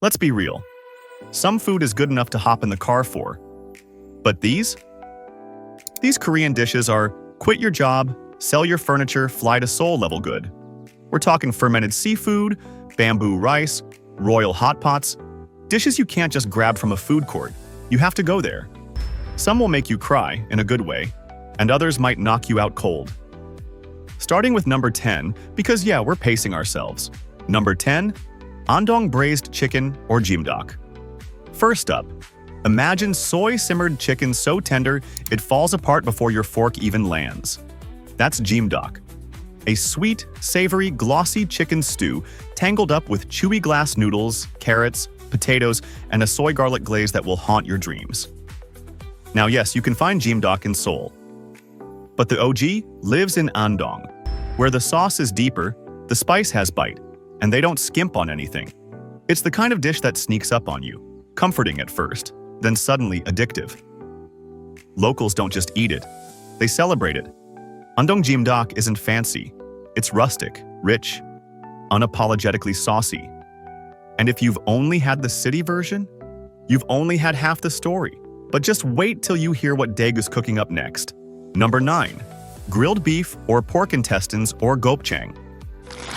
Let's be real. Some food is good enough to hop in the car for. But these? These Korean dishes are quit your job, sell your furniture, fly to Seoul level good. We're talking fermented seafood, bamboo rice, royal hot pots, dishes you can't just grab from a food court. You have to go there. Some will make you cry in a good way, and others might knock you out cold. Starting with number 10, because yeah, we're pacing ourselves. Number 10, Andong braised chicken or jimdok. First up, imagine soy-simmered chicken so tender it falls apart before your fork even lands. That's jimdok, a sweet, savory, glossy chicken stew tangled up with chewy glass noodles, carrots, potatoes, and a soy garlic glaze that will haunt your dreams. Now yes, you can find jimdok in Seoul, but the OG lives in Andong, where the sauce is deeper, the spice has bite, and they don't skimp on anything. It's the kind of dish that sneaks up on you, comforting at first, then suddenly addictive. Locals don't just eat it, they celebrate it. Andong jimdok isn't fancy, it's rustic, rich, unapologetically saucy. And if you've only had the city version, you've only had half the story. But just wait till you hear what Daegu's cooking up next. Number 9. Grilled beef or pork intestines or gopchang.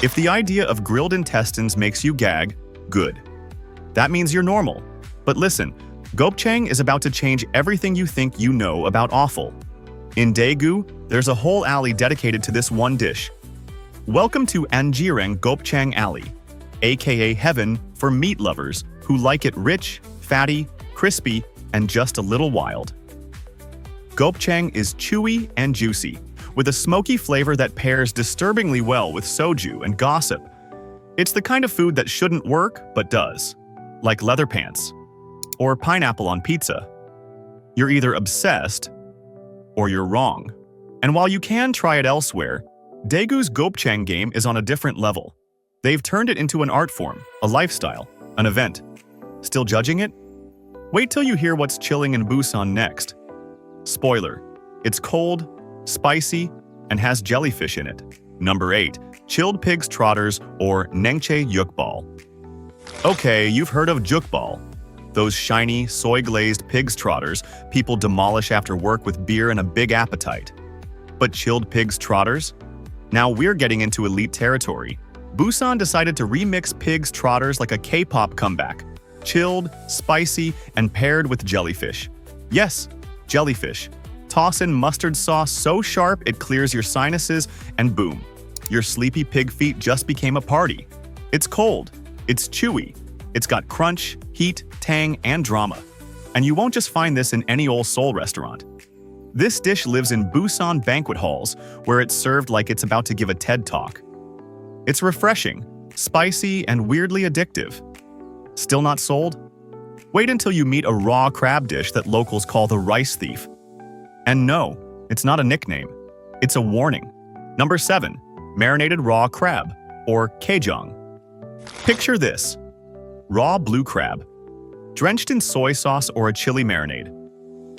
If the idea of grilled intestines makes you gag, good. That means you're normal. But listen, gopchang is about to change everything you think you know about offal. In Daegu, there's a whole alley dedicated to this one dish. Welcome to Anjirang Gopchang Alley, aka heaven for meat lovers who like it rich, fatty, crispy, and just a little wild. Gopchang is chewy and juicy, with a smoky flavor that pairs disturbingly well with soju and gossip. It's the kind of food that shouldn't work, but does. Like leather pants, or pineapple on pizza. You're either obsessed, or you're wrong. And while you can try it elsewhere, Daegu's gopchang game is on a different level. They've turned it into an art form, a lifestyle, an event. Still judging it? Wait till you hear what's chilling in Busan next. Spoiler, it's cold, spicy, and has jellyfish in it. Number 8. Chilled pig's trotters or nengchae yukbal. Okay, you've heard of jukbal. Those shiny, soy-glazed pig's trotters people demolish after work with beer and a big appetite. But chilled pig's trotters? Now we're getting into elite territory. Busan decided to remix pig's trotters like a K-pop comeback. Chilled, spicy, and paired with jellyfish. Yes, jellyfish. Toss in mustard sauce so sharp it clears your sinuses, and boom, your sleepy pig feet just became a party. It's cold, it's chewy, it's got crunch, heat, tang, and drama. And you won't just find this in any old Seoul restaurant. This dish lives in Busan banquet halls, where it's served like it's about to give a TED Talk. It's refreshing, spicy, and weirdly addictive. Still not sold? Wait until you meet a raw crab dish that locals call the rice thief. And no, it's not a nickname. It's a warning. Number 7. Marinated raw crab, or kejang. Picture this. Raw blue crab, drenched in soy sauce or a chili marinade.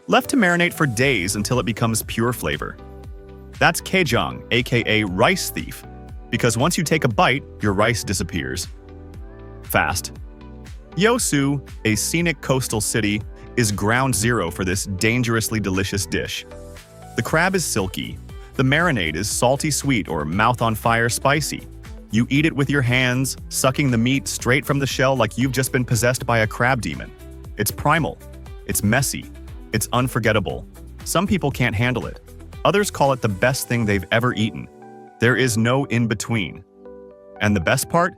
Left to marinate for days until it becomes pure flavor. That's kejang, aka rice thief, because once you take a bite, your rice disappears. Fast. Yeosu, a scenic coastal city, is ground zero for this dangerously delicious dish. The crab is silky. The marinade is salty sweet or mouth-on-fire spicy. You eat it with your hands, sucking the meat straight from the shell like you've just been possessed by a crab demon. It's primal. It's messy. It's unforgettable. Some people can't handle it. Others call it the best thing they've ever eaten. There is no in-between. And the best part?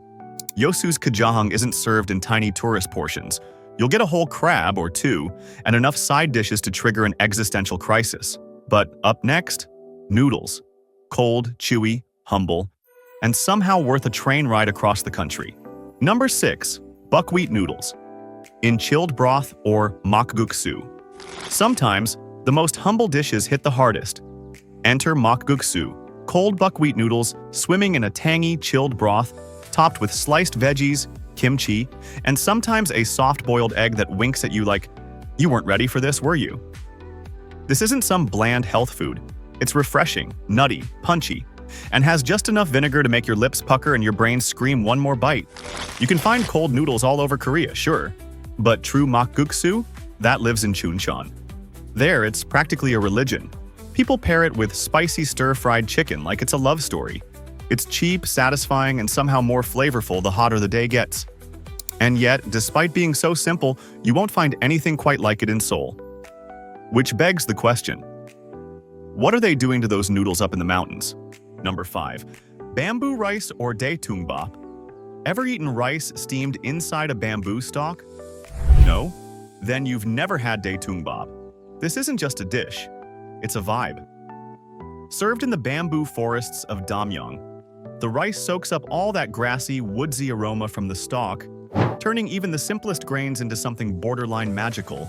Yosu's kajahang isn't served in tiny tourist portions. You'll get a whole crab or two and enough side dishes to trigger an existential crisis. But up next, noodles. Cold, chewy, humble, and somehow worth a train ride across the country. Number 6. Buckwheat noodles. In chilled broth or makguksu. Sometimes, the most humble dishes hit the hardest. Enter makguksu, cold buckwheat noodles swimming in a tangy, chilled broth, topped with sliced veggies, kimchi, and sometimes a soft-boiled egg that winks at you like, you weren't ready for this, were you? This isn't some bland health food. It's refreshing, nutty, punchy, and has just enough vinegar to make your lips pucker and your brain scream one more bite. You can find cold noodles all over Korea, sure, but true makguksu, that lives in Chuncheon. There, it's practically a religion. People pair it with spicy stir-fried chicken like it's a love story. It's cheap, satisfying, and somehow more flavorful the hotter the day gets. And yet, despite being so simple, you won't find anything quite like it in Seoul. Which begs the question, what are they doing to those noodles up in the mountains? Number 5. Bamboo rice or daetungbap? Ever eaten rice steamed inside a bamboo stalk? No? Then you've never had daetungbap. This isn't just a dish, it's a vibe. Served in the bamboo forests of Damyang, the rice soaks up all that grassy, woodsy aroma from the stalk, turning even the simplest grains into something borderline magical.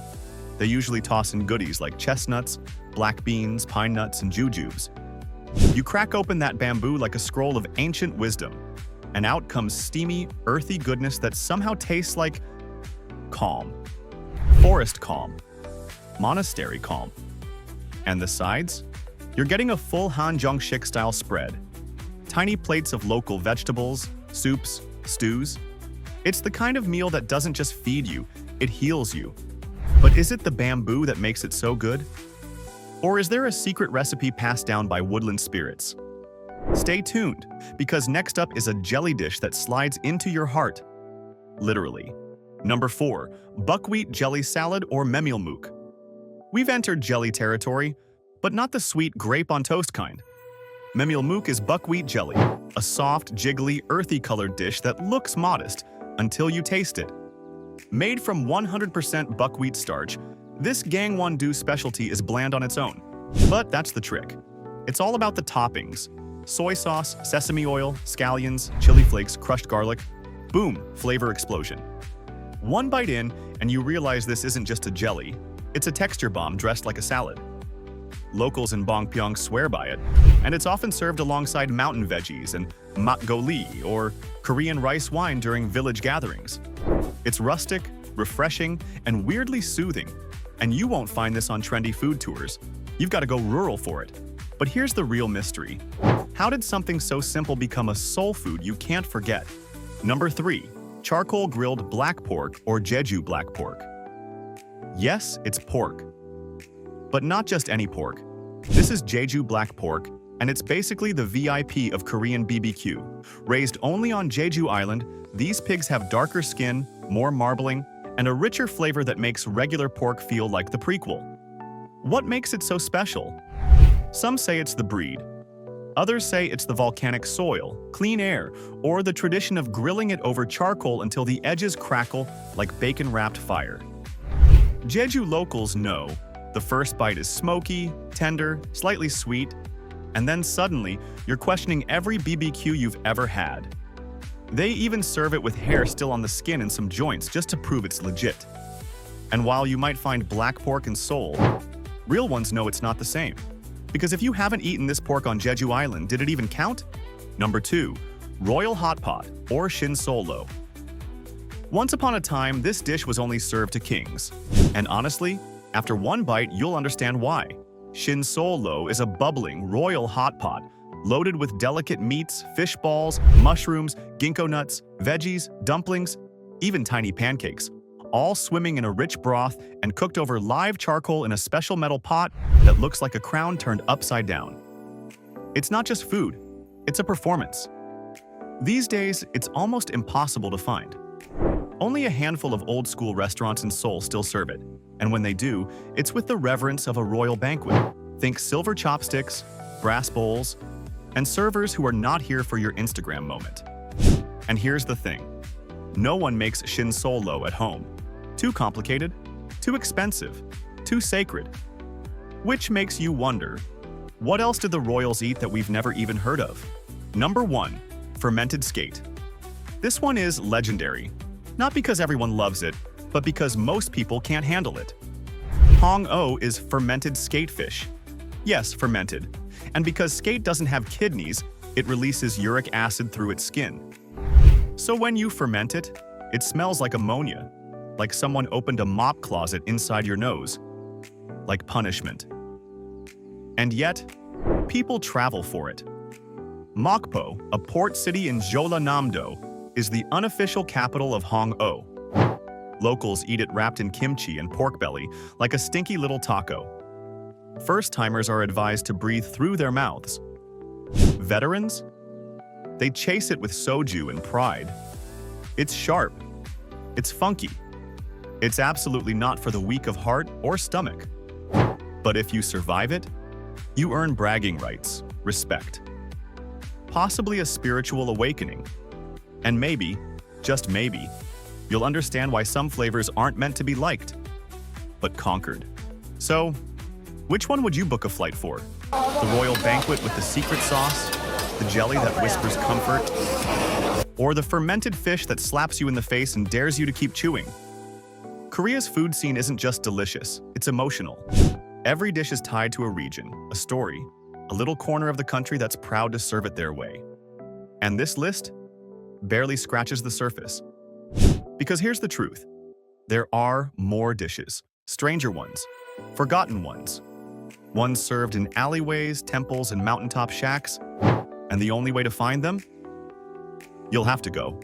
They usually toss in goodies like chestnuts, black beans, pine nuts, and jujubes. You crack open that bamboo like a scroll of ancient wisdom, and out comes steamy, earthy goodness that somehow tastes like calm. Forest calm. Monastery calm. And the sides? You're getting a full Hanjeongshik-style spread. Tiny plates of local vegetables, soups, stews. It's the kind of meal that doesn't just feed you, it heals you. But is it the bamboo that makes it so good? Or is there a secret recipe passed down by woodland spirits? Stay tuned, because next up is a jelly dish that slides into your heart. Literally. Number 4. Buckwheat jelly salad or memilmuk. We've entered jelly territory, but not the sweet grape-on-toast kind. Memilmuk is buckwheat jelly, a soft, jiggly, earthy-colored dish that looks modest until you taste it. Made from 100% buckwheat starch, this Gangwon-do specialty is bland on its own. But that's the trick. It's all about the toppings. Soy sauce, sesame oil, scallions, chili flakes, crushed garlic. Boom, flavor explosion. One bite in, and you realize this isn't just a jelly. It's a texture bomb dressed like a salad. Locals in Bongpyeong swear by it, and it's often served alongside mountain veggies and makgeolli, or Korean rice wine during village gatherings. It's rustic, refreshing, and weirdly soothing, and you won't find this on trendy food tours. You've got to go rural for it. But here's the real mystery. How did something so simple become a soul food you can't forget? Number 3. Charcoal grilled black pork or Jeju black pork. Yes, it's pork. But not just any pork. This is Jeju black pork, and it's basically the VIP of Korean BBQ. Raised only on Jeju Island, these pigs have darker skin, more marbling, and a richer flavor that makes regular pork feel like the prequel. What makes it so special? Some say it's the breed. Others say it's the volcanic soil, clean air, or the tradition of grilling it over charcoal until the edges crackle like bacon-wrapped fire. Jeju locals know the first bite is smoky, tender, slightly sweet, and then suddenly, you're questioning every BBQ you've ever had. They even serve it with hair still on the skin in some joints just to prove it's legit. And while you might find black pork in Seoul, real ones know it's not the same. Because if you haven't eaten this pork on Jeju Island, did it even count? Number 2. Royal Hot Pot or Shin Solo. Once upon a time, this dish was only served to kings. And honestly, after one bite, you'll understand why. Shin Solo is a bubbling, royal hot pot, loaded with delicate meats, fish balls, mushrooms, ginkgo nuts, veggies, dumplings, even tiny pancakes, all swimming in a rich broth and cooked over live charcoal in a special metal pot that looks like a crown turned upside down. It's not just food, it's a performance. These days, it's almost impossible to find. Only a handful of old-school restaurants in Seoul still serve it, and when they do, it's with the reverence of a royal banquet. Think silver chopsticks, brass bowls, and servers who are not here for your Instagram moment. And here's the thing. No one makes Shin Solo at home. Too complicated, too expensive, too sacred. Which makes you wonder, what else did the royals eat that we've never even heard of? Number 1. Fermented skate. This one is legendary. Not because everyone loves it, but because most people can't handle it. Hong-o is fermented skatefish. Yes, fermented. And because skate doesn't have kidneys, it releases uric acid through its skin. So when you ferment it, it smells like ammonia, like someone opened a mop closet inside your nose, like punishment. And yet, people travel for it. Mokpo, a port city in Jeollanam-do, is the unofficial capital of Hong-o. Locals eat it wrapped in kimchi and pork belly like a stinky little taco. First-timers are advised to breathe through their mouths. Veterans? They chase it with soju and pride. It's sharp. It's funky. It's absolutely not for the weak of heart or stomach. But if you survive it, you earn bragging rights, respect, possibly a spiritual awakening. And maybe, just maybe, you'll understand why some flavors aren't meant to be liked, but conquered. So, which one would you book a flight for? The royal banquet with the secret sauce? The jelly that whispers comfort? Or the fermented fish that slaps you in the face and dares you to keep chewing? Korea's food scene isn't just delicious, it's emotional. Every dish is tied to a region, a story, a little corner of the country that's proud to serve it their way. And this list barely scratches the surface. Because here's the truth. There are more dishes, stranger ones, forgotten ones served in alleyways, temples, and mountaintop shacks. And the only way to find them? You'll have to go.